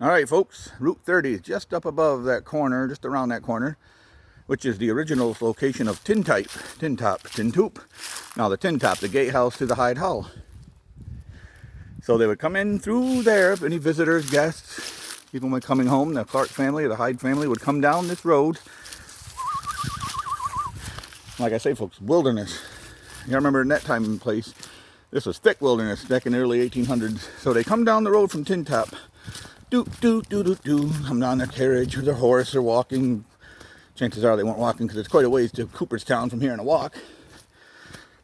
All right, folks, Route 30 is just up above that corner, just around that corner, which is the original location of Tin Toop. Now the Tin Top, the gatehouse to the Hyde Hall. So they would come in through there. If any visitors, guests, people were coming home, the Clark family, the Hyde family would come down this road. Like I say, folks, wilderness. You remember in that time and place, this was thick wilderness back in the early 1800s. So they come down the road from Tin Top. Come down their carriage or their horse or walking. Chances are they weren't walking because it's quite a ways to Cooperstown from here in a walk.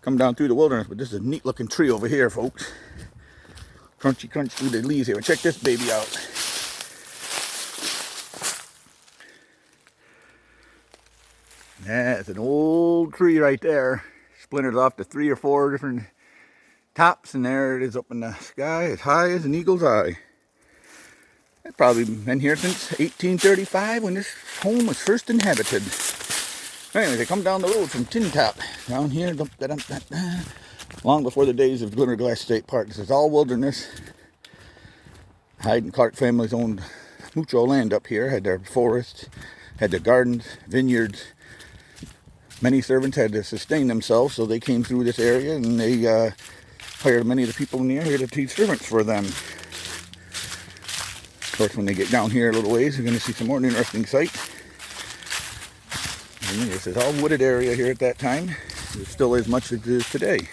Come down through the wilderness, but this is a neat looking tree over here, folks. Crunchy crunch through the leaves here. Check this baby out. That's an old tree right there. Splintered off to 3 or 4 different tops, and there it is up in the sky as high as an eagle's eye. I've probably been here since 1835 when this home was first inhabited. Anyway, they come down the road from Tin Top, down here, long before the days of Glimmerglass State Park. This is all wilderness. Hyde and Clark families owned mucho land up here, had their forests, had their gardens, vineyards. Many servants had to sustain themselves, so they came through this area and they hired many of the people in the area to teach servants for them. Of course, when they get down here a little ways, you're going to see some more interesting sights. And this is all wooded area here at that time. It still is much as it is today.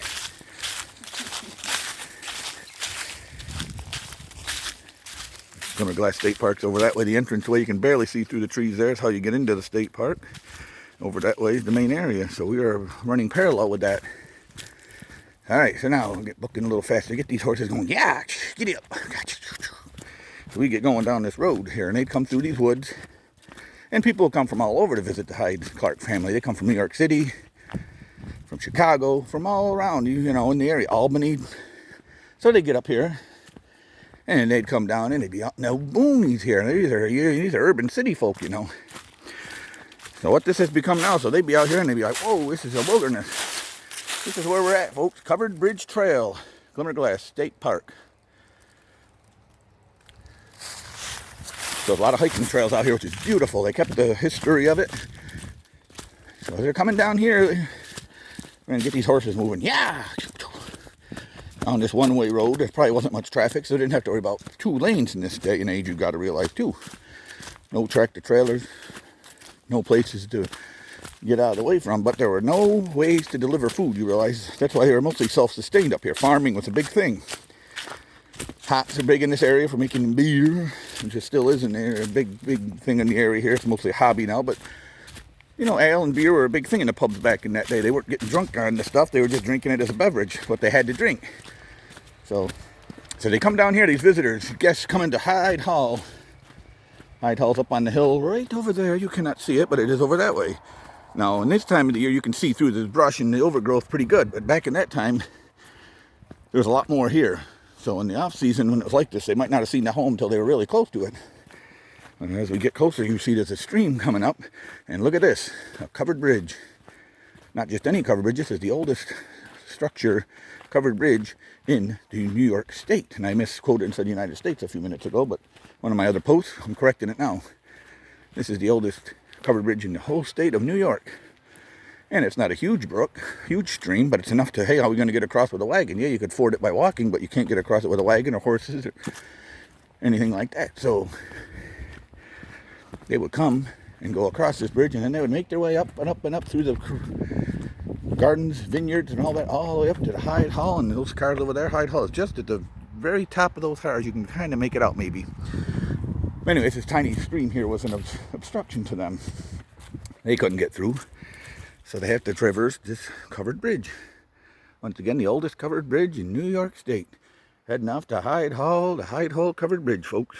Glimmerglass State Park's over that way. The entrance way, you can barely see through the trees there. It's how you get into the state park. Over that way is the main area. So we are running parallel with that. All right, so now we'll get booking a little faster. Get these horses going. Yeah, get up. So we get going down this road here, and they'd come through these woods. And people come from all over to visit the Hyde Clark family. They come from New York City, from Chicago, from all around, you know, in the area, Albany. So they get up here, and they'd come down, and they'd be out in the boonies here. These are urban city folk, you know. So what this has become now, so they'd be out here, and they'd be like, whoa, this is a wilderness. This is where we're at, folks. Covered Bridge Trail, Glimmerglass State Park. So there's a lot of hiking trails out here, which is beautiful. They kept the history of it. So they're coming down here. We're going to get these horses moving. Yeah! On this one-way road, there probably wasn't much traffic, so they didn't have to worry about 2 lanes in this day and age, you've got to realize, too. No tractor trailers, no places to get out of the way from, but there were no ways to deliver food, you realize. That's why they were mostly self-sustained up here. Farming was a big thing. Hops are big in this area for making beer, which it still is in there. A big thing in the area here. It's mostly a hobby now, but you know, ale and beer were a big thing in the pubs back in that day. They weren't getting drunk on the stuff. They were just drinking it as a beverage, what they had to drink. So they come down here, these visitors, guests come into Hyde Hall. Hyde Hall's up on the hill right over there. You cannot see it, but it is over that way. Now, in this time of the year, you can see through the brush and the overgrowth pretty good. But back in that time, there was a lot more here. So in the off season, when it was like this, they might not have seen the home until they were really close to it. And as we get closer, you see there's a stream coming up. And look at this, a covered bridge. Not just any covered bridge, this is the oldest structure covered bridge in the New York State. And I misquoted and said United States a few minutes ago, but one of my other posts, I'm correcting it now. This is the oldest covered bridge in the whole state of New York. And it's not a huge brook, huge stream, but it's enough to, hey, how are we going to get across with a wagon? Yeah, you could ford it by walking, but you can't get across it with a wagon or horses or anything like that. So they would come and go across this bridge, and then they would make their way up and up and up through the gardens, vineyards, and all that, all the way up to the Hyde Hall. And those cars over there, Hyde Hall is just at the very top of those cars. You can kind of make it out, maybe. But anyways, this tiny stream here was an obstruction to them. They couldn't get through. So they have to traverse this covered bridge. Once again, the oldest covered bridge in New York State. Heading off to Hyde Hall, the Hyde Hall covered bridge, folks.